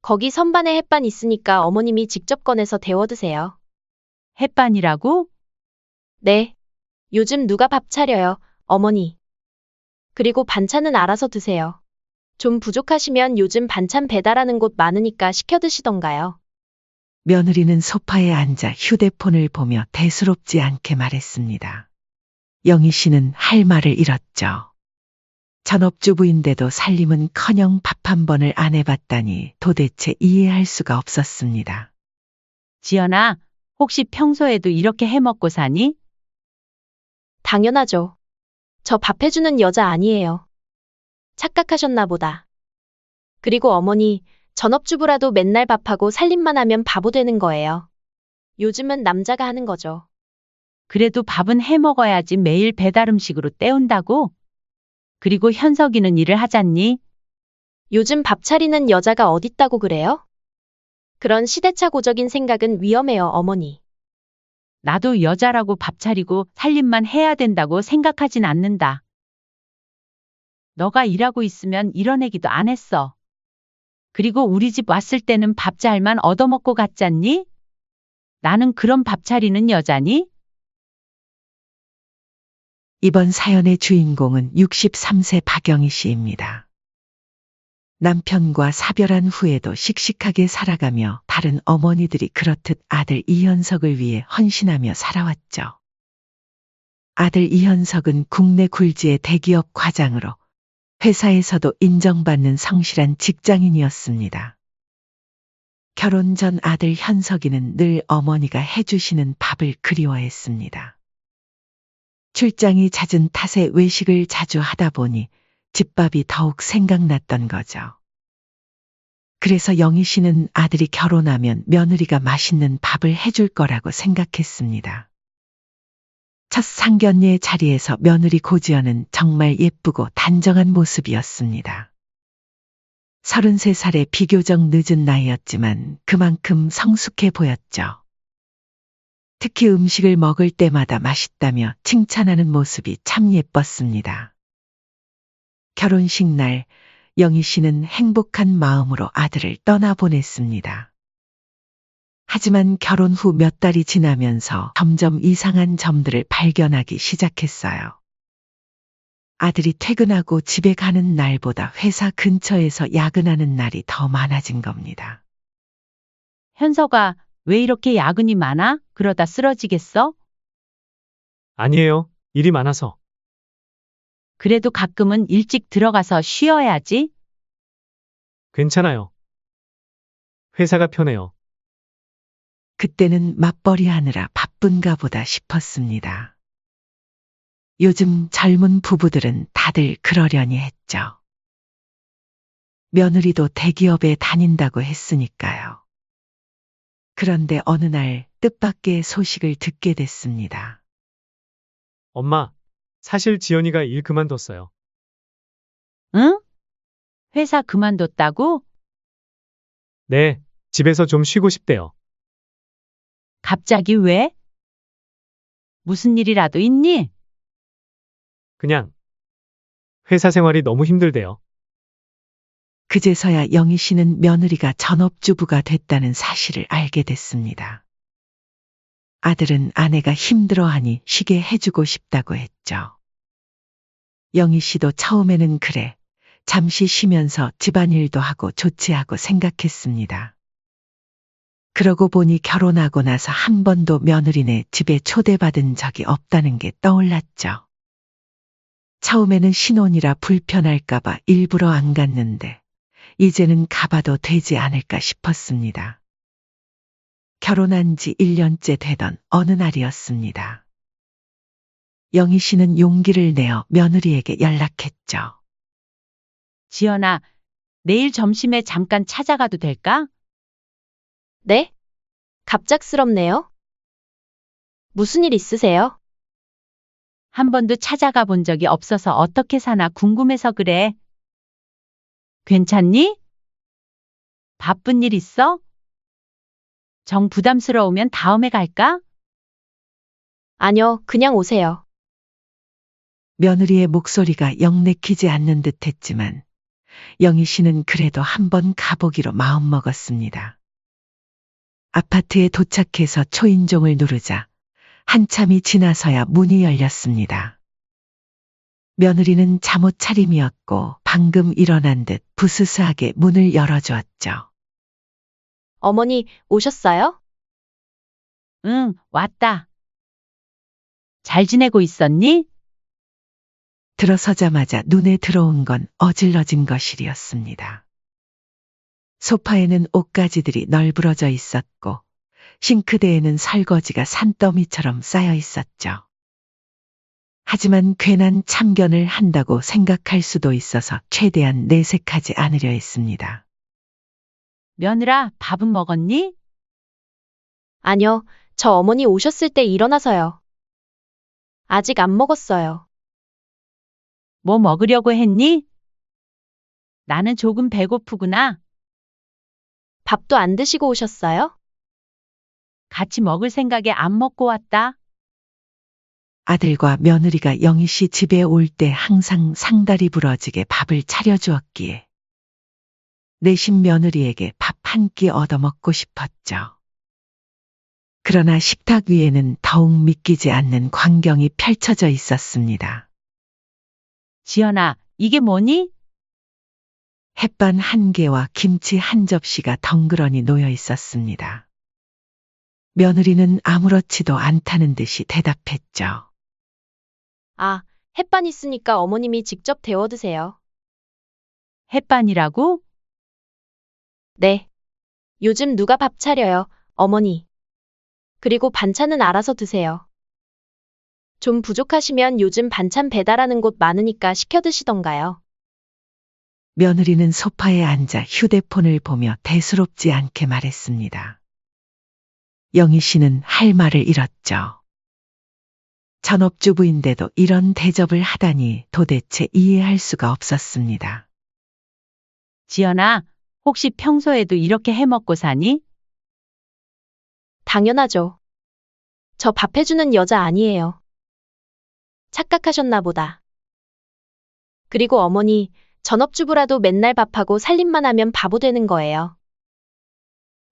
거기 선반에 햇반 있으니까 어머님이 직접 꺼내서 데워 드세요. 햇반이라고? 네. 요즘 누가 밥 차려요, 어머니. 그리고 반찬은 알아서 드세요. 좀 부족하시면 요즘 반찬 배달하는 곳 많으니까 시켜 드시던가요. 며느리는 소파에 앉아 휴대폰을 보며 대수롭지 않게 말했습니다. 영희 씨는 할 말을 잃었죠. 전업주부인데도 살림은커녕 밥 한 번을 안 해봤다니 도대체 이해할 수가 없었습니다. 지연아, 혹시 평소에도 이렇게 해 먹고 사니? 당연하죠. 저 밥 해주는 여자 아니에요. 착각하셨나 보다. 그리고 어머니, 전업주부라도 맨날 밥하고 살림만 하면 바보 되는 거예요. 요즘은 남자가 하는 거죠. 그래도 밥은 해 먹어야지 매일 배달 음식으로 때운다고? 그리고 현석이는 일을 하잖니? 요즘 밥 차리는 여자가 어딨다고 그래요? 그런 시대착오적인 생각은 위험해요, 어머니. 나도 여자라고 밥 차리고 살림만 해야 된다고 생각하진 않는다. 너가 일하고 있으면 이런 얘기도 안 했어. 그리고 우리 집 왔을 때는 밥 잘만 얻어먹고 갔잖니? 나는 그런 밥 차리는 여자니? 이번 사연의 주인공은 63세 박영희 씨입니다. 남편과 사별한 후에도 씩씩하게 살아가며 다른 어머니들이 그렇듯 아들 이현석을 위해 헌신하며 살아왔죠. 아들 이현석은 국내 굴지의 대기업 과장으로 회사에서도 인정받는 성실한 직장인이었습니다. 결혼 전 아들 현석이는 늘 어머니가 해주시는 밥을 그리워했습니다. 출장이 잦은 탓에 외식을 자주 하다 보니 집밥이 더욱 생각났던 거죠. 그래서 영희 씨는 아들이 결혼하면 며느리가 맛있는 밥을 해줄 거라고 생각했습니다. 첫 상견례 자리에서 며느리 고지연은 정말 예쁘고 단정한 모습이었습니다. 33살의 비교적 늦은 나이였지만 그만큼 성숙해 보였죠. 특히 음식을 먹을 때마다 맛있다며 칭찬하는 모습이 참 예뻤습니다. 결혼식 날 영희 씨는 행복한 마음으로 아들을 떠나보냈습니다. 하지만 결혼 후 몇 달이 지나면서 점점 이상한 점들을 발견하기 시작했어요. 아들이 퇴근하고 집에 가는 날보다 회사 근처에서 야근하는 날이 더 많아진 겁니다. 현석아, 왜 이렇게 야근이 많아? 그러다 쓰러지겠어? 아니에요. 일이 많아서. 그래도 가끔은 일찍 들어가서 쉬어야지. 괜찮아요. 회사가 편해요. 그때는 맞벌이 하느라 바쁜가 보다 싶었습니다. 요즘 젊은 부부들은 다들 그러려니 했죠. 며느리도 대기업에 다닌다고 했으니까요. 그런데 어느 날 뜻밖의 소식을 듣게 됐습니다. 엄마, 사실 지연이가 일 그만뒀어요. 응? 회사 그만뒀다고? 네, 집에서 좀 쉬고 싶대요. 갑자기 왜? 무슨 일이라도 있니? 그냥 회사 생활이 너무 힘들대요. 그제서야 영희 씨는 며느리가 전업주부가 됐다는 사실을 알게 됐습니다. 아들은 아내가 힘들어하니 쉬게 해주고 싶다고 했죠. 영희 씨도 처음에는 그래, 잠시 쉬면서 집안일도 하고 좋지 하고 생각했습니다. 그러고 보니 결혼하고 나서 한 번도 며느리네 집에 초대받은 적이 없다는 게 떠올랐죠. 처음에는 신혼이라 불편할까봐 일부러 안 갔는데 이제는 가봐도 되지 않을까 싶었습니다. 결혼한 지 1년째 되던 어느 날이었습니다. 영희 씨는 용기를 내어 며느리에게 연락했죠. 지연아, 내일 점심에 잠깐 찾아가도 될까? 네? 갑작스럽네요. 무슨 일 있으세요? 한 번도 찾아가 본 적이 없어서 어떻게 사나 궁금해서 그래. 괜찮니? 바쁜 일 있어? 정 부담스러우면 다음에 갈까? 아니요, 그냥 오세요. 며느리의 목소리가 영 내키지 않는 듯 했지만 영희 씨는 그래도 한번 가보기로 마음먹었습니다. 아파트에 도착해서 초인종을 누르자 한참이 지나서야 문이 열렸습니다. 며느리는 잠옷 차림이었고 방금 일어난 듯 부스스하게 문을 열어주었죠. 어머니, 오셨어요? 응, 왔다. 잘 지내고 있었니? 들어서자마자 눈에 들어온 건 어질러진 거실이었습니다. 소파에는 옷가지들이 널브러져 있었고 싱크대에는 설거지가 산더미처럼 쌓여 있었죠. 하지만 괜한 참견을 한다고 생각할 수도 있어서 최대한 내색하지 않으려 했습니다. 며느라, 밥은 먹었니? 아니요, 저 어머니 오셨을 때 일어나서요. 아직 안 먹었어요. 뭐 먹으려고 했니? 나는 조금 배고프구나. 밥도 안 드시고 오셨어요? 같이 먹을 생각에 안 먹고 왔다. 아들과 며느리가 영희 씨 집에 올 때 항상 상다리 부러지게 밥을 차려주었기에 내신 며느리에게 밥 한 끼 얻어먹고 싶었죠. 그러나 식탁 위에는 더욱 믿기지 않는 광경이 펼쳐져 있었습니다. 지연아, 이게 뭐니? 햇반 한 개와 김치 한 접시가 덩그러니 놓여 있었습니다. 며느리는 아무렇지도 않다는 듯이 대답했죠. 아, 햇반 있으니까 어머님이 직접 데워 드세요. 햇반이라고? 네. 요즘 누가 밥 차려요, 어머니. 그리고 반찬은 알아서 드세요. 좀 부족하시면 요즘 반찬 배달하는 곳 많으니까 시켜 드시던가요. 며느리는 소파에 앉아 휴대폰을 보며 대수롭지 않게 말했습니다. 영희 씨는 할 말을 잃었죠. 전업주부인데도 이런 대접을 하다니 도대체 이해할 수가 없었습니다. 지연아, 혹시 평소에도 이렇게 해 먹고 사니? 당연하죠. 저 밥 해주는 여자 아니에요. 착각하셨나 보다. 그리고 어머니, 전업주부라도 맨날 밥하고 살림만 하면 바보 되는 거예요.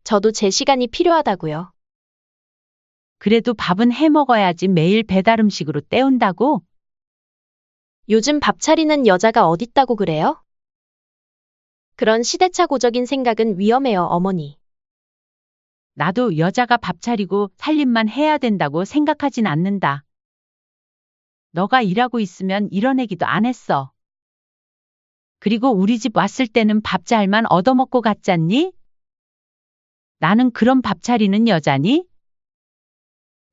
저도 제 시간이 필요하다고요. 그래도 밥은 해 먹어야지 매일 배달 음식으로 때운다고? 요즘 밥 차리는 여자가 어딨다고 그래요? 그런 시대착오적인 생각은 위험해요, 어머니. 나도 여자가 밥 차리고 살림만 해야 된다고 생각하진 않는다. 너가 일하고 있으면 이런 얘기도 안 했어. 그리고 우리 집 왔을 때는 밥 잘만 얻어먹고 갔잖니? 나는 그런 밥 차리는 여자니?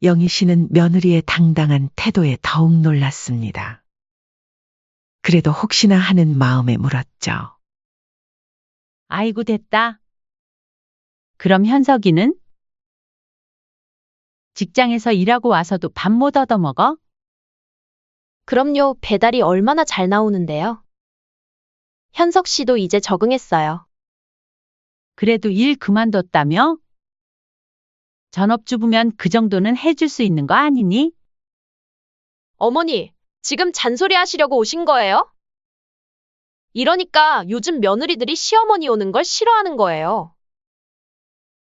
영희 씨는 며느리의 당당한 태도에 더욱 놀랐습니다. 그래도 혹시나 하는 마음에 물었죠. 아이고 됐다. 그럼 현석이는? 직장에서 일하고 와서도 밥 못 얻어먹어? 그럼요, 배달이 얼마나 잘 나오는데요. 현석 씨도 이제 적응했어요. 그래도 일 그만뒀다며? 전업주부면 그 정도는 해줄 수 있는 거 아니니? 어머니, 지금 잔소리 하시려고 오신 거예요? 이러니까 요즘 며느리들이 시어머니 오는 걸 싫어하는 거예요.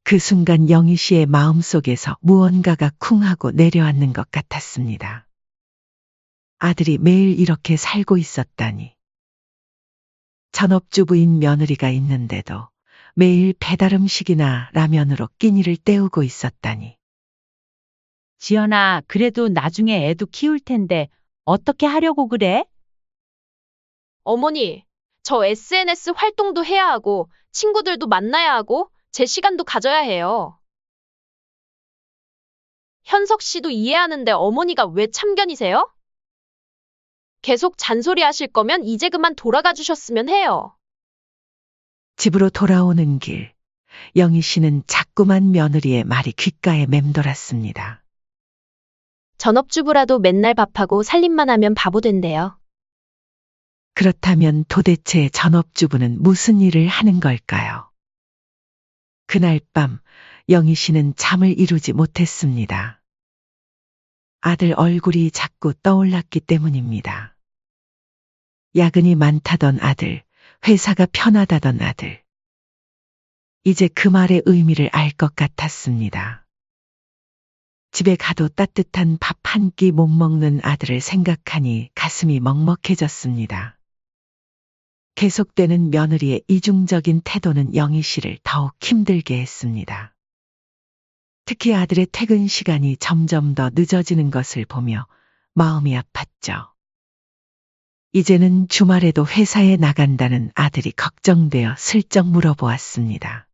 그 순간 영희 씨의 마음속에서 무언가가 쿵하고 내려앉는 것 같았습니다. 아들이 매일 이렇게 살고 있었다니. 전업주부인 며느리가 있는데도 매일 배달 음식이나 라면으로 끼니를 때우고 있었다니. 지연아, 그래도 나중에 애도 키울 텐데 어떻게 하려고 그래? 어머니, 저 SNS 활동도 해야 하고, 친구들도 만나야 하고, 제 시간도 가져야 해요. 현석 씨도 이해하는데 어머니가 왜 참견이세요? 계속 잔소리 하실 거면 이제 그만 돌아가 주셨으면 해요. 집으로 돌아오는 길, 영희 씨는 자꾸만 며느리의 말이 귓가에 맴돌았습니다. 전업주부라도 맨날 밥하고 살림만 하면 바보 된대요. 그렇다면 도대체 전업주부는 무슨 일을 하는 걸까요? 그날 밤 영희 씨는 잠을 이루지 못했습니다. 아들 얼굴이 자꾸 떠올랐기 때문입니다. 야근이 많다던 아들, 회사가 편하다던 아들. 이제 그 말의 의미를 알 것 같았습니다. 집에 가도 따뜻한 밥 한 끼 못 먹는 아들을 생각하니 가슴이 먹먹해졌습니다. 계속되는 며느리의 이중적인 태도는 영희 씨를 더욱 힘들게 했습니다. 특히 아들의 퇴근 시간이 점점 더 늦어지는 것을 보며 마음이 아팠죠. 이제는 주말에도 회사에 나간다는 아들이 걱정되어 슬쩍 물어보았습니다.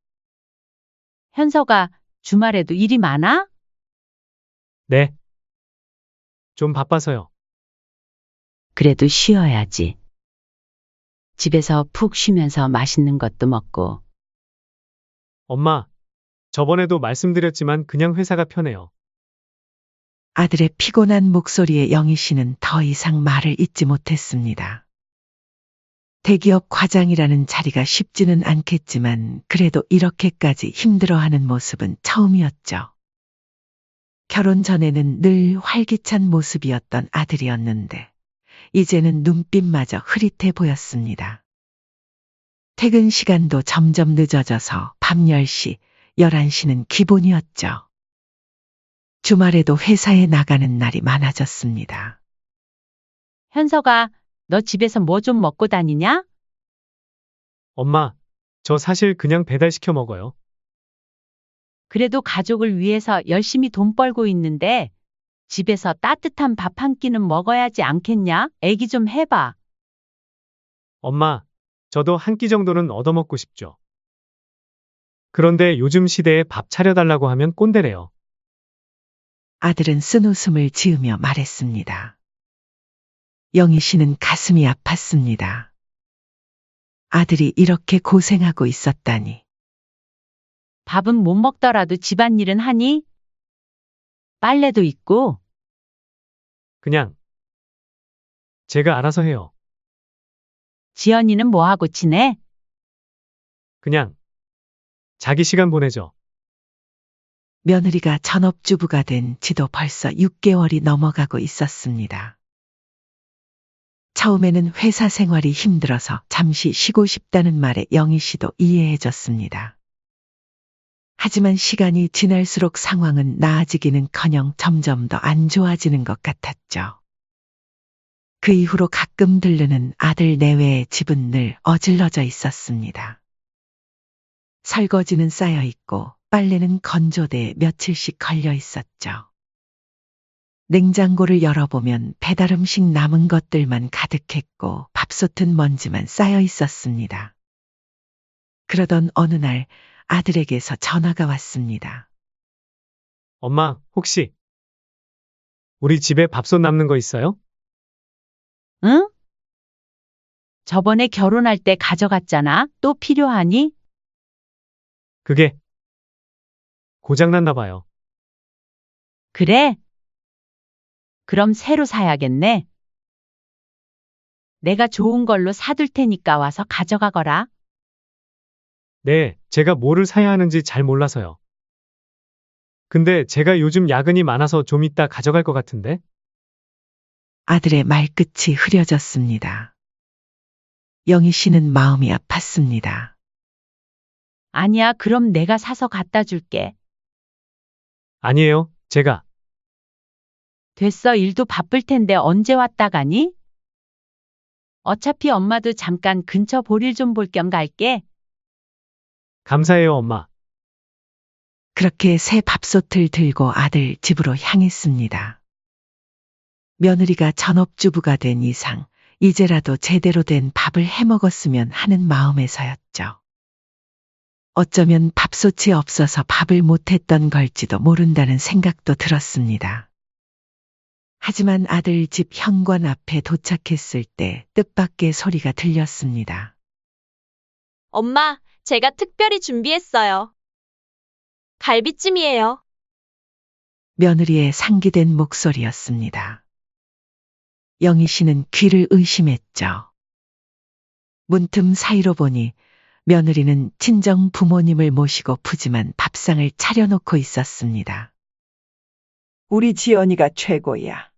현서가 주말에도 일이 많아? 네. 좀 바빠서요. 그래도 쉬어야지. 집에서 푹 쉬면서 맛있는 것도 먹고. 엄마, 저번에도 말씀드렸지만 그냥 회사가 편해요. 아들의 피곤한 목소리에 영희 씨는 더 이상 말을 잇지 못했습니다. 대기업 과장이라는 자리가 쉽지는 않겠지만 그래도 이렇게까지 힘들어하는 모습은 처음이었죠. 결혼 전에는 늘 활기찬 모습이었던 아들이었는데 이제는 눈빛마저 흐릿해 보였습니다. 퇴근 시간도 점점 늦어져서 밤 10시, 11시는 기본이었죠. 주말에도 회사에 나가는 날이 많아졌습니다. 현서가 너 집에서 뭐 좀 먹고 다니냐? 엄마, 저 사실 그냥 배달시켜 먹어요. 그래도 가족을 위해서 열심히 돈 벌고 있는데 집에서 따뜻한 밥 한 끼는 먹어야지 않겠냐? 애기 좀 해봐. 엄마, 저도 한 끼 정도는 얻어먹고 싶죠. 그런데 요즘 시대에 밥 차려달라고 하면 꼰대래요. 아들은 쓴웃음을 지으며 말했습니다. 영희 씨는 가슴이 아팠습니다. 아들이 이렇게 고생하고 있었다니. 밥은 못 먹더라도 집안일은 하니? 빨래도 있고. 그냥 제가 알아서 해요. 지연이는 뭐하고 지내? 그냥 자기 시간 보내죠. 며느리가 전업주부가 된 지도 벌써 6개월이 넘어가고 있었습니다. 처음에는 회사 생활이 힘들어서 잠시 쉬고 싶다는 말에 영희 씨도 이해해줬습니다. 하지만 시간이 지날수록 상황은 나아지기는커녕 점점 더 안 좋아지는 것 같았죠. 그 이후로 가끔 들르는 아들 내외의 집은 늘 어질러져 있었습니다. 설거지는 쌓여 있고 빨래는 건조대에 며칠씩 걸려 있었죠. 냉장고를 열어보면 배달음식 남은 것들만 가득했고 밥솥은 먼지만 쌓여 있었습니다. 그러던 어느 날 아들에게서 전화가 왔습니다. 엄마, 혹시 우리 집에 밥솥 남는 거 있어요? 응? 저번에 결혼할 때 가져갔잖아. 또 필요하니? 그게 고장났나 봐요. 그래? 그럼 새로 사야겠네. 내가 좋은 걸로 사둘 테니까 와서 가져가거라. 네, 제가 뭐를 사야 하는지 잘 몰라서요. 근데 제가 요즘 야근이 많아서 좀 이따 가져갈 것 같은데? 아들의 말끝이 흐려졌습니다. 영희 씨는 마음이 아팠습니다. 아니야, 그럼 내가 사서 갖다 줄게. 아니에요, 제가. 됐어, 일도 바쁠 텐데 언제 왔다 가니? 어차피 엄마도 잠깐 근처 볼일 좀 볼 겸 갈게. 감사해요, 엄마. 그렇게 새 밥솥을 들고 아들 집으로 향했습니다. 며느리가 전업주부가 된 이상 이제라도 제대로 된 밥을 해먹었으면 하는 마음에서였죠. 어쩌면 밥솥이 없어서 밥을 못했던 걸지도 모른다는 생각도 들었습니다. 하지만 아들 집 현관 앞에 도착했을 때 뜻밖의 소리가 들렸습니다. 엄마, 제가 특별히 준비했어요. 갈비찜이에요. 며느리의 상기된 목소리였습니다. 영희 씨는 귀를 의심했죠. 문틈 사이로 보니 며느리는 친정 부모님을 모시고 푸짐한 밥상을 차려놓고 있었습니다. 우리 지연이가 최고야.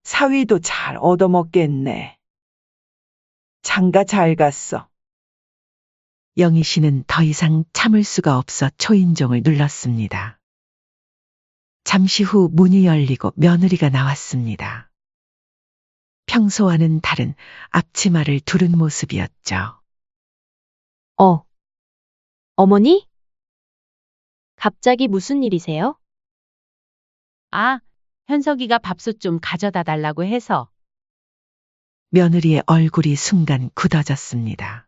사위도 잘 얻어먹겠네. 장가 잘 갔어. 영희 씨는 더 이상 참을 수가 없어 초인종을 눌렀습니다. 잠시 후 문이 열리고 며느리가 나왔습니다. 평소와는 다른 앞치마를 두른 모습이었죠. 어머니? 갑자기 무슨 일이세요? 아, 현석이가 밥솥 좀 가져다 달라고 해서. 며느리의 얼굴이 순간 굳어졌습니다.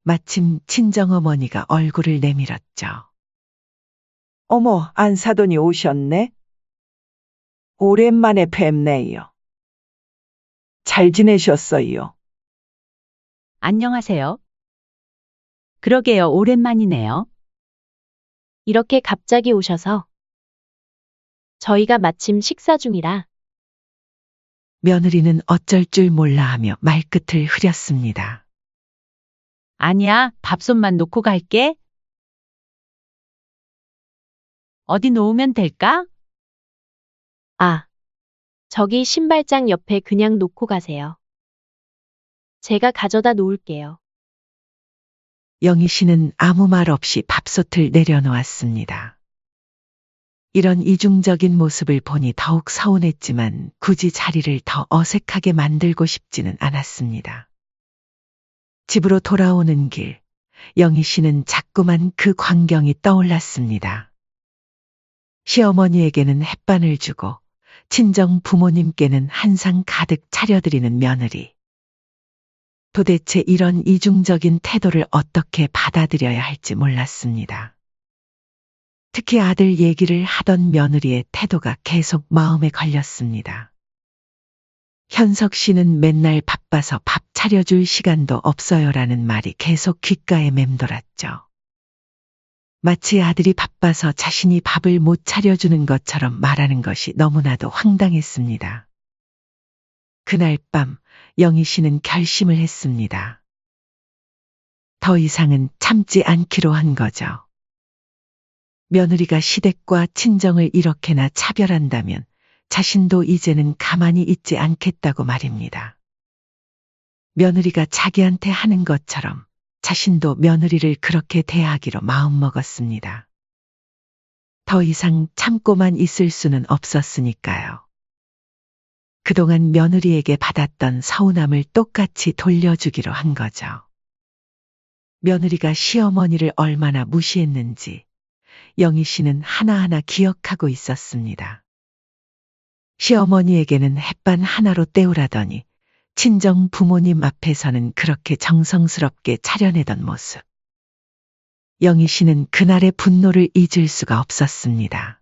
마침 친정어머니가 얼굴을 내밀었죠. 어머, 안사돈이 오셨네? 오랜만에 뵙네요. 잘 지내셨어요? 안녕하세요. 그러게요, 오랜만이네요. 이렇게 갑자기 오셔서. 저희가 마침 식사 중이라. 며느리는 어쩔 줄 몰라 하며 말끝을 흐렸습니다. 아니야, 밥솥만 놓고 갈게. 어디 놓으면 될까? 아, 저기 신발장 옆에 그냥 놓고 가세요. 제가 가져다 놓을게요. 영희 씨는 아무 말 없이 밥솥을 내려놓았습니다. 이런 이중적인 모습을 보니 더욱 서운했지만 굳이 자리를 더 어색하게 만들고 싶지는 않았습니다. 집으로 돌아오는 길, 영희 씨는 자꾸만 그 광경이 떠올랐습니다. 시어머니에게는 햇반을 주고 친정 부모님께는 한상 가득 차려드리는 며느리. 도대체 이런 이중적인 태도를 어떻게 받아들여야 할지 몰랐습니다. 특히 아들 얘기를 하던 며느리의 태도가 계속 마음에 걸렸습니다. 현석 씨는 맨날 바빠서 밥 차려줄 시간도 없어요라는 말이 계속 귓가에 맴돌았죠. 마치 아들이 바빠서 자신이 밥을 못 차려주는 것처럼 말하는 것이 너무나도 황당했습니다. 그날 밤 영희 씨는 결심을 했습니다. 더 이상은 참지 않기로 한 거죠. 며느리가 시댁과 친정을 이렇게나 차별한다면 자신도 이제는 가만히 있지 않겠다고 말입니다. 며느리가 자기한테 하는 것처럼 자신도 며느리를 그렇게 대하기로 마음먹었습니다. 더 이상 참고만 있을 수는 없었으니까요. 그동안 며느리에게 받았던 서운함을 똑같이 돌려주기로 한 거죠. 며느리가 시어머니를 얼마나 무시했는지 영희 씨는 하나하나 기억하고 있었습니다. 시어머니에게는 햇반 하나로 때우라더니 친정 부모님 앞에서는 그렇게 정성스럽게 차려내던 모습. 영희 씨는 그날의 분노를 잊을 수가 없었습니다.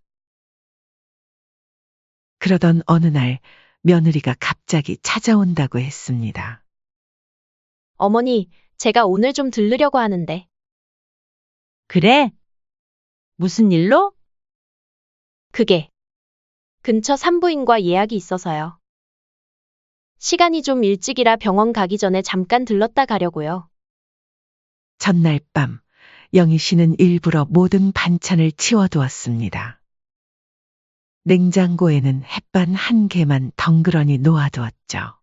그러던 어느 날 며느리가 갑자기 찾아온다고 했습니다. 어머니, 제가 오늘 좀 들르려고 하는데. 그래? 무슨 일로? 그게 근처 산부인과 예약이 있어서요. 시간이 좀 일찍이라 병원 가기 전에 잠깐 들렀다 가려고요. 전날 밤 영희 씨는 일부러 모든 반찬을 치워두었습니다. 냉장고에는 햇반 한 개만 덩그러니 놓아두었죠.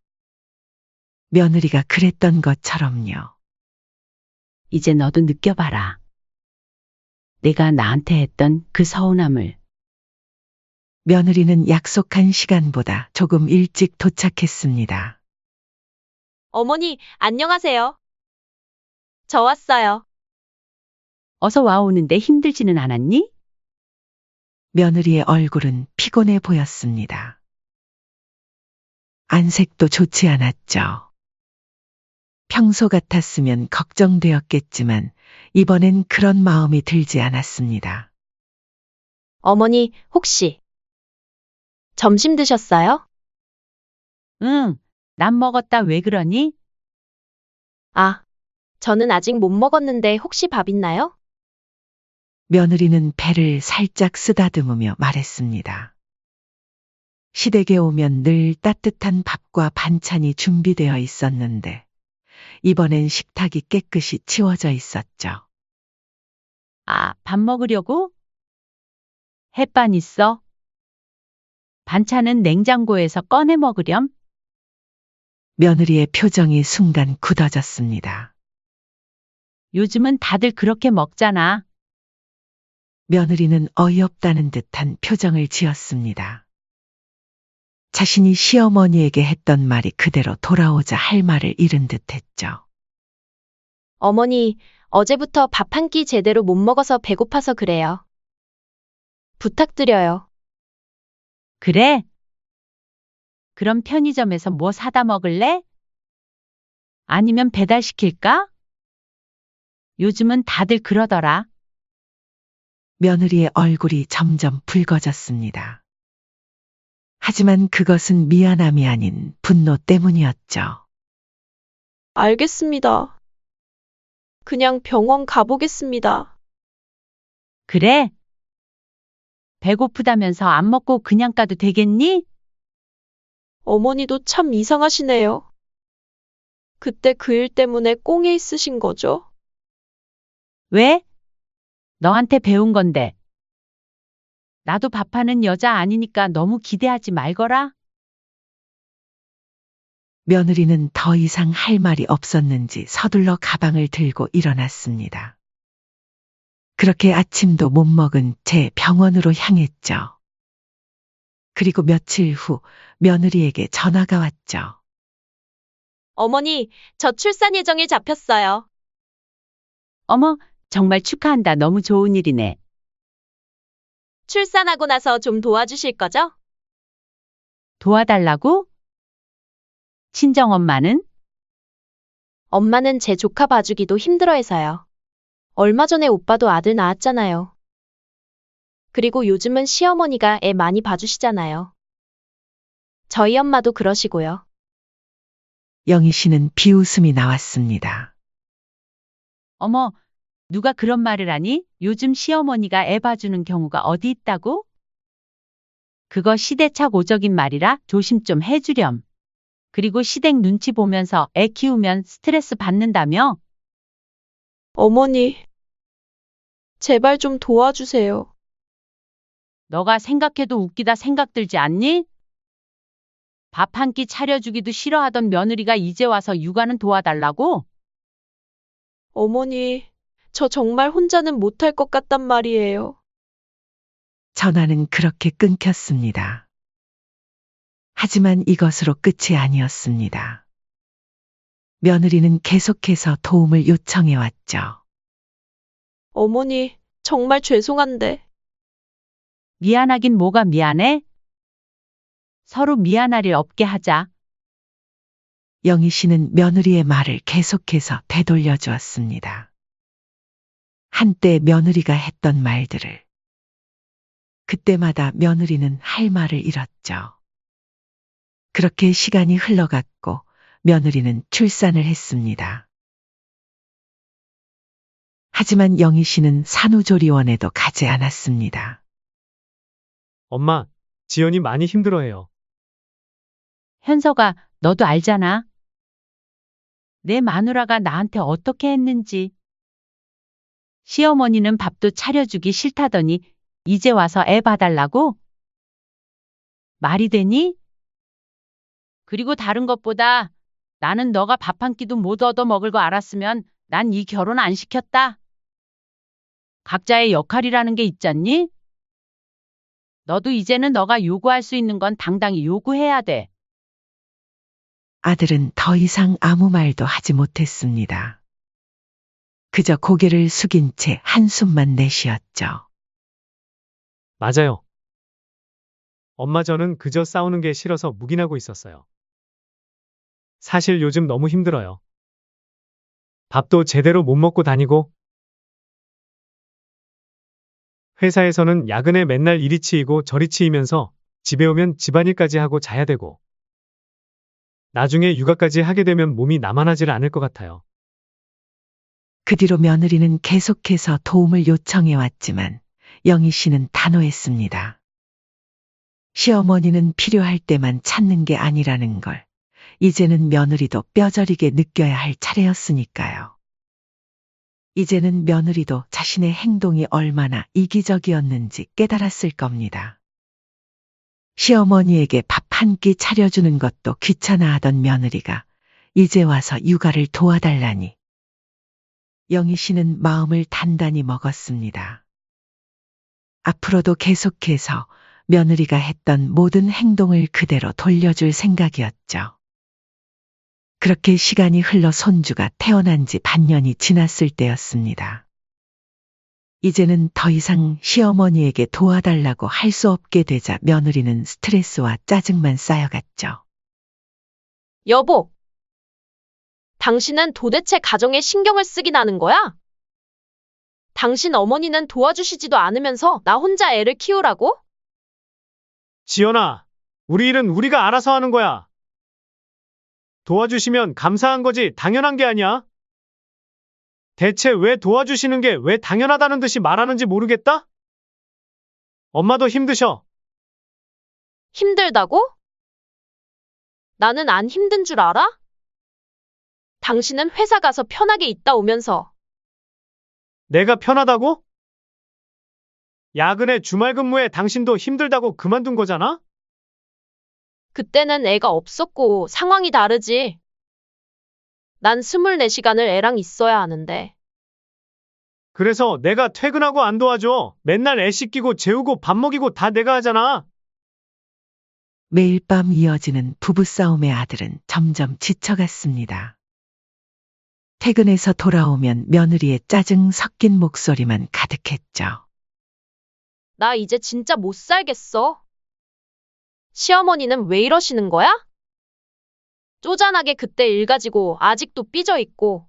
며느리가 그랬던 것처럼요. 이제 너도 느껴봐라. 내가 나한테 했던 그 서운함을. 며느리는 약속한 시간보다 조금 일찍 도착했습니다. 어머니, 안녕하세요. 저 왔어요. 어서 와 오는데 힘들지는 않았니? 며느리의 얼굴은 피곤해 보였습니다. 안색도 좋지 않았죠. 평소 같았으면 걱정되었겠지만 이번엔 그런 마음이 들지 않았습니다. 어머니, 혹시 점심 드셨어요? 응, 난 먹었다. 왜 그러니? 아, 저는 아직 못 먹었는데 혹시 밥 있나요? 며느리는 배를 살짝 쓰다듬으며 말했습니다. 시댁에 오면 늘 따뜻한 밥과 반찬이 준비되어 있었는데 이번엔 식탁이 깨끗이 치워져 있었죠. 아, 밥 먹으려고? 햇반 있어? 반찬은 냉장고에서 꺼내 먹으렴? 며느리의 표정이 순간 굳어졌습니다. 요즘은 다들 그렇게 먹잖아. 며느리는 어이없다는 듯한 표정을 지었습니다. 자신이 시어머니에게 했던 말이 그대로 돌아오자 할 말을 잃은 듯했죠. 어머니, 어제부터 밥 한 끼 제대로 못 먹어서 배고파서 그래요. 부탁드려요. 그래? 그럼 편의점에서 뭐 사다 먹을래? 아니면 배달시킬까? 요즘은 다들 그러더라. 며느리의 얼굴이 점점 붉어졌습니다. 하지만 그것은 미안함이 아닌 분노 때문이었죠. 알겠습니다. 그냥 병원 가보겠습니다. 그래? 배고프다면서 안 먹고 그냥 가도 되겠니? 어머니도 참 이상하시네요. 그때 그 일 때문에 꽁에 있으신 거죠? 왜? 너한테 배운 건데. 나도 밥하는 여자 아니니까 너무 기대하지 말거라. 며느리는 더 이상 할 말이 없었는지 서둘러 가방을 들고 일어났습니다. 그렇게 아침도 못 먹은 채 병원으로 향했죠. 그리고 며칠 후 며느리에게 전화가 왔죠. 어머니, 저 출산 예정일 잡혔어요. 어머, 정말 축하한다. 너무 좋은 일이네. 출산하고 나서 좀 도와주실 거죠? 도와달라고? 친정엄마는? 엄마는 제 조카 봐주기도 힘들어해서요. 얼마 전에 오빠도 아들 낳았잖아요. 그리고 요즘은 시어머니가 애 많이 봐주시잖아요. 저희 엄마도 그러시고요. 영희 씨는 비웃음이 나왔습니다. 어머, 누가 그런 말을 하니? 요즘 시어머니가 애 봐주는 경우가 어디 있다고? 그거 시대착 오적인 말이라 조심 좀 해주렴. 그리고 시댁 눈치 보면서 애 키우면 스트레스 받는다며? 어머니, 제발 좀 도와주세요. 너가 생각해도 웃기다 생각 들지 않니? 밥 한 끼 차려주기도 싫어하던 며느리가 이제 와서 육아는 도와달라고? 어머니, 저 정말 혼자는 못할 것 같단 말이에요. 전화는 그렇게 끊겼습니다. 하지만 이것으로 끝이 아니었습니다. 며느리는 계속해서 도움을 요청해 왔죠. 어머니, 정말 죄송한데. 미안하긴 뭐가 미안해? 서로 미안할 일 없게 하자. 영희 씨는 며느리의 말을 계속해서 되돌려 주었습니다. 한때 며느리가 했던 말들을. 그때마다 며느리는 할 말을 잃었죠. 그렇게 시간이 흘러갔고 며느리는 출산을 했습니다. 하지만 영희 씨는 산후조리원에도 가지 않았습니다. 엄마, 지연이 많이 힘들어해요. 현서가 너도 알잖아. 내 마누라가 나한테 어떻게 했는지. 시어머니는 밥도 차려주기 싫다더니 이제 와서 애 봐달라고? 말이 되니? 그리고 다른 것보다 나는 너가 밥 한 끼도 못 얻어 먹을 거 알았으면 난 이 결혼 안 시켰다. 각자의 역할이라는 게 있잖니? 너도 이제는 너가 요구할 수 있는 건 당당히 요구해야 돼. 아들은 더 이상 아무 말도 하지 못했습니다. 그저 고개를 숙인 채 한숨만 내쉬었죠. 맞아요. 엄마 저는 그저 싸우는 게 싫어서 묵인하고 있었어요. 사실 요즘 너무 힘들어요. 밥도 제대로 못 먹고 다니고, 회사에서는 야근에 맨날 이리 치이고 저리 치이면서 집에 오면 집안일까지 하고 자야 되고, 나중에 육아까지 하게 되면 몸이 나만하질 않을 것 같아요. 그 뒤로 며느리는 계속해서 도움을 요청해 왔지만 영희 씨는 단호했습니다. 시어머니는 필요할 때만 찾는 게 아니라는 걸 이제는 며느리도 뼈저리게 느껴야 할 차례였으니까요. 이제는 며느리도 자신의 행동이 얼마나 이기적이었는지 깨달았을 겁니다. 시어머니에게 밥 한 끼 차려주는 것도 귀찮아하던 며느리가 이제 와서 육아를 도와달라니 영희 씨는 마음을 단단히 먹었습니다. 앞으로도 계속해서 며느리가 했던 모든 행동을 그대로 돌려줄 생각이었죠. 그렇게 시간이 흘러 손주가 태어난 지 반년이 지났을 때였습니다. 이제는 더 이상 시어머니에게 도와달라고 할 수 없게 되자 며느리는 스트레스와 짜증만 쌓여갔죠. 여보, 당신은 도대체 가정에 신경을 쓰긴 하는 거야? 당신 어머니는 도와주시지도 않으면서 나 혼자 애를 키우라고? 지연아, 우리 일은 우리가 알아서 하는 거야. 도와주시면 감사한 거지 당연한 게 아니야. 대체 왜 도와주시는 게 왜 당연하다는 듯이 말하는지 모르겠다? 엄마도 힘드셔. 힘들다고? 나는 안 힘든 줄 알아? 당신은 회사 가서 편하게 있다 오면서 내가 편하다고? 야근에 주말 근무에 당신도 힘들다고 그만둔 거잖아? 그때는 애가 없었고 상황이 다르지. 난 24시간을 애랑 있어야 하는데. 그래서 내가 퇴근하고 안 도와줘. 맨날 애 씻기고 재우고 밥 먹이고 다 내가 하잖아. 매일 밤 이어지는 부부싸움의 아들은 점점 지쳐갔습니다. 퇴근해서 돌아오면 며느리의 짜증 섞인 목소리만 가득했죠. 나 이제 진짜 못 살겠어. 시어머니는 왜 이러시는 거야? 쪼잔하게 그때 일 가지고 아직도 삐져 있고.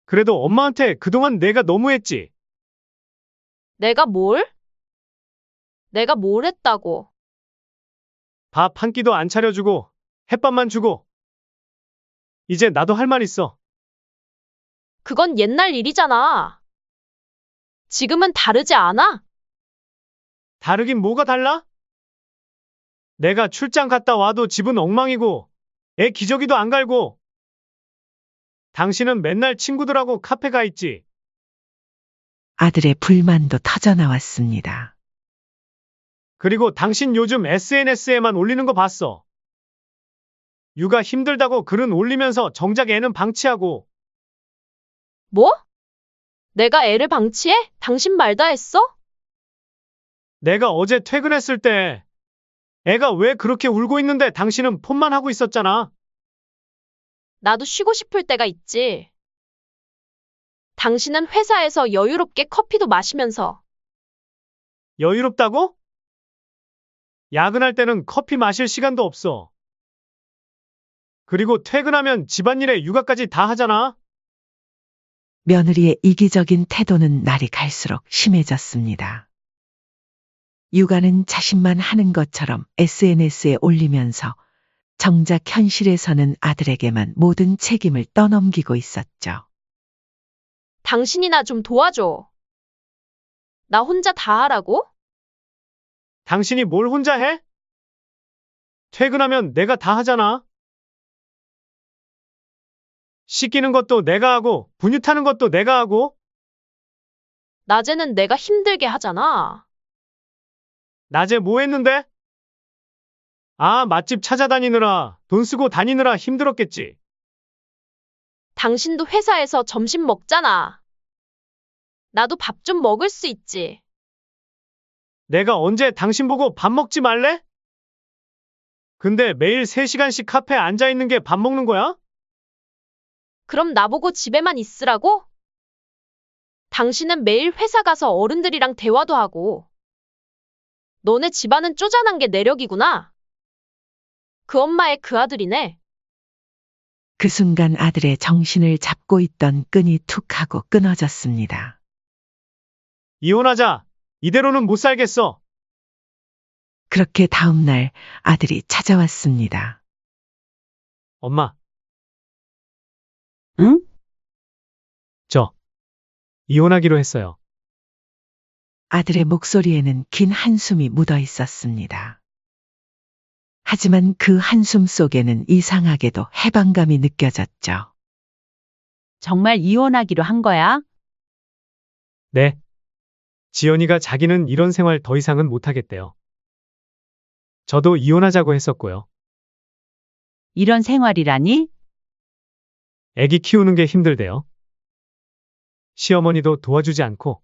그래도 엄마한테 그동안 내가 너무했지. 내가 뭘? 내가 뭘 했다고. 밥 한 끼도 안 차려주고 햇밥만 주고. 이제 나도 할 말 있어. 그건 옛날 일이잖아. 지금은 다르지 않아? 다르긴 뭐가 달라? 내가 출장 갔다 와도 집은 엉망이고 애 기저귀도 안 갈고. 당신은 맨날 친구들하고 카페 가 있지. 아들의 불만도 터져나왔습니다. 그리고 당신 요즘 SNS에만 올리는 거 봤어. 육아 힘들다고 글은 올리면서 정작 애는 방치하고. 뭐? 내가 애를 방치해? 당신 말 다 했어? 내가 어제 퇴근했을 때 애가 왜 그렇게 울고 있는데 당신은 폰만 하고 있었잖아. 나도 쉬고 싶을 때가 있지. 당신은 회사에서 여유롭게 커피도 마시면서. 여유롭다고? 야근할 때는 커피 마실 시간도 없어. 그리고 퇴근하면 집안일에 육아까지 다 하잖아. 며느리의 이기적인 태도는 날이 갈수록 심해졌습니다. 육아는 자신만 하는 것처럼 SNS에 올리면서 정작 현실에서는 아들에게만 모든 책임을 떠넘기고 있었죠. 당신이나 좀 도와줘. 나 혼자 다 하라고? 당신이 뭘 혼자 해? 퇴근하면 내가 다 하잖아. 씻기는 것도 내가 하고, 분유 타는 것도 내가 하고. 낮에는 내가 힘들게 하잖아. 낮에 뭐 했는데? 아, 맛집 찾아다니느라, 돈 쓰고 다니느라 힘들었겠지. 당신도 회사에서 점심 먹잖아. 나도 밥 좀 먹을 수 있지. 내가 언제 당신 보고 밥 먹지 말래? 근데 매일 3시간씩 카페에 앉아 있는 게 밥 먹는 거야? 그럼 나보고 집에만 있으라고? 당신은 매일 회사 가서 어른들이랑 대화도 하고. 너네 집안은 쪼잔한 게 내력이구나. 그 엄마의 그 아들이네. 그 순간 아들의 정신을 잡고 있던 끈이 툭 하고 끊어졌습니다. 이혼하자. 이대로는 못 살겠어. 그렇게 다음 날 아들이 찾아왔습니다. 엄마, 응? 저 이혼하기로 했어요. 아들의 목소리에는 긴 한숨이 묻어 있었습니다. 하지만 그 한숨 속에는 이상하게도 해방감이 느껴졌죠. 정말 이혼하기로 한 거야? 네. 지연이가 자기는 이런 생활 더 이상은 못하겠대요. 저도 이혼하자고 했었고요. 이런 생활이라니? 애기 키우는 게 힘들대요. 시어머니도 도와주지 않고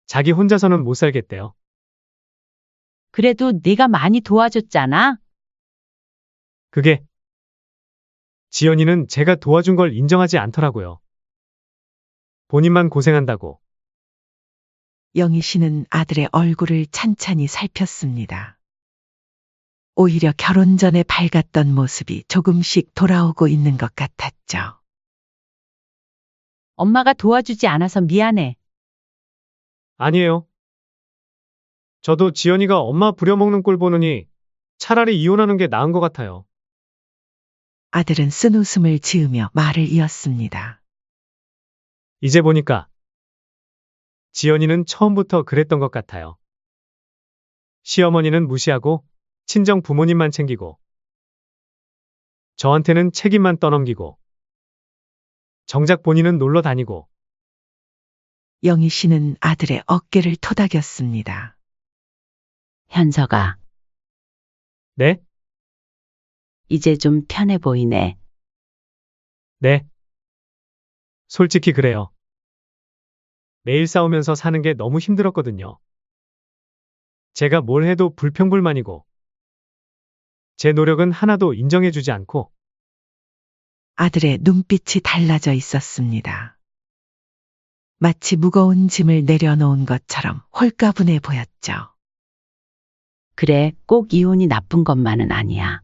자기 혼자서는 못 살겠대요. 그래도 네가 많이 도와줬잖아. 그게 지연이는 제가 도와준 걸 인정하지 않더라고요. 본인만 고생한다고. 영희 씨는 아들의 얼굴을 찬찬히 살폈습니다. 오히려 결혼 전에 밝았던 모습이 조금씩 돌아오고 있는 것 같았죠. 엄마가 도와주지 않아서 미안해. 아니에요. 저도 지연이가 엄마 부려먹는 꼴 보느니 차라리 이혼하는 게 나은 것 같아요. 아들은 쓴웃음을 지으며 말을 이었습니다. 이제 보니까 지연이는 처음부터 그랬던 것 같아요. 시어머니는 무시하고 친정 부모님만 챙기고 저한테는 책임만 떠넘기고 정작 본인은 놀러 다니고. 영희 씨는 아들의 어깨를 토닥였습니다. 현서가 네? 이제 좀 편해 보이네. 네. 솔직히 그래요. 매일 싸우면서 사는 게 너무 힘들었거든요. 제가 뭘 해도 불평불만이고 제 노력은 하나도 인정해주지 않고. 아들의 눈빛이 달라져 있었습니다. 마치 무거운 짐을 내려놓은 것처럼 홀가분해 보였죠. 그래, 꼭 이혼이 나쁜 것만은 아니야.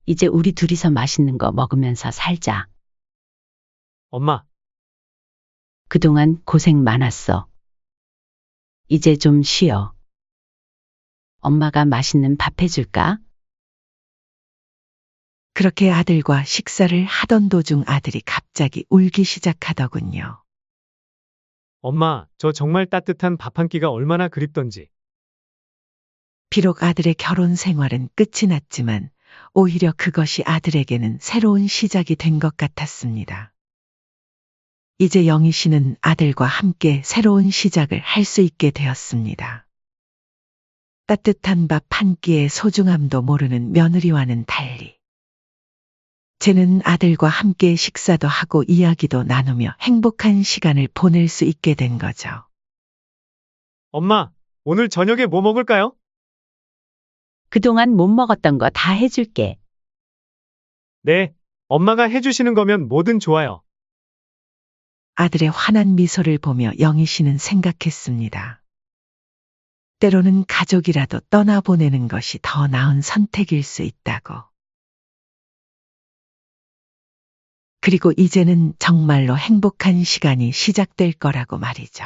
이제 우리 둘이서 맛있는 거 먹으면서 살자. 엄마, 그동안 고생 많았어. 이제 좀 쉬어. 엄마가 맛있는 밥 해줄까? 그렇게 아들과 식사를 하던 도중 아들이 갑자기 울기 시작하더군요. 엄마, 저 정말 따뜻한 밥 한 끼가 얼마나 그립던지. 비록 아들의 결혼 생활은 끝이 났지만 오히려 그것이 아들에게는 새로운 시작이 된 것 같았습니다. 이제 영희 씨는 아들과 함께 새로운 시작을 할 수 있게 되었습니다. 따뜻한 밥 한 끼의 소중함도 모르는 며느리와는 달리 쟤는 아들과 함께 식사도 하고 이야기도 나누며 행복한 시간을 보낼 수 있게 된 거죠. 엄마, 오늘 저녁에 뭐 먹을까요? 그동안 못 먹었던 거 다 해줄게. 네, 엄마가 해주시는 거면 뭐든 좋아요. 아들의 환한 미소를 보며 영희 씨는 생각했습니다. 때로는 가족이라도 떠나보내는 것이 더 나은 선택일 수 있다고. 그리고 이제는 정말로 행복한 시간이 시작될 거라고 말이죠.